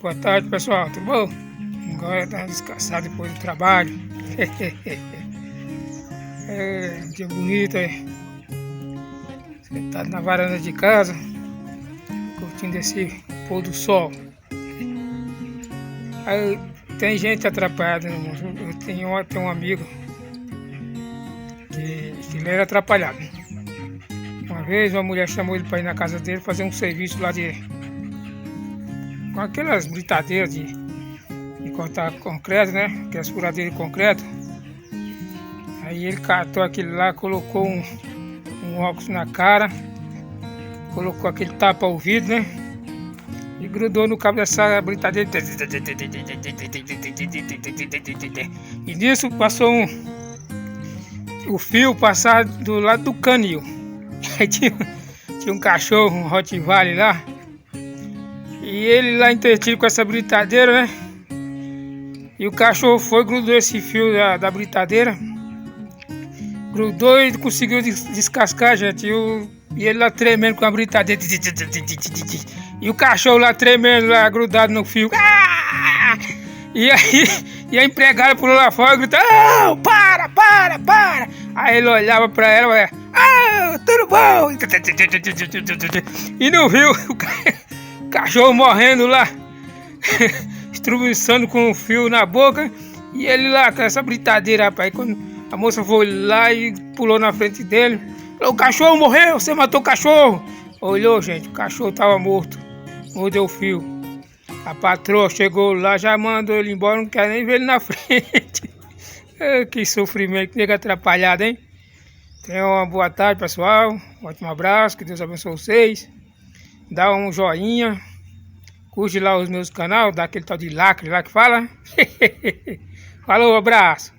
Boa tarde, pessoal, tudo bom? Agora tá descansado depois do trabalho. É um dia bonito aí. Sentado na varanda de casa, curtindo esse pôr do sol. Aí tem gente atrapalhada, né? Eu tenho um amigo que ele era atrapalhado. Uma vez uma mulher chamou ele para ir na casa dele fazer um serviço lá com aquelas britadeiras de cortar concreto, né? Aquelas furadeiras de concreto. Aí ele catou aquele lá, colocou um óculos na cara, colocou aquele tapa-ouvido, né? E grudou no cabo dessa britadeira. E nisso passou o fio passar do lado do canil. Aí tinha um cachorro, um Rottweiler lá. E ele lá entretido com essa britadeira, né? E o cachorro grudou esse fio da britadeira. Grudou e conseguiu descascar, gente. E ele lá tremendo com a britadeira. E o cachorro lá tremendo, lá grudado no fio. E a empregada pulou lá fora e gritou: "Oh, para! Aí ele olhava pra ela e falava: tudo bom! E não viu o cachorro morrendo lá, estruçando com o fio na boca. E ele lá com essa britadeira, rapaz. Quando a moça foi lá e pulou na frente dele, falou: "O cachorro morreu, você matou o cachorro." Olhou, gente, o cachorro estava morto, mordeu o fio. A patroa chegou lá, já mandou ele embora, não quer nem ver ele na frente. Que sofrimento, que nega atrapalhado, hein? Tenham uma boa tarde, pessoal. Um ótimo abraço, que Deus abençoe vocês. Dá um joinha, curte lá os meus canais, dá aquele tal de lacre lá que fala. Falou, abraço.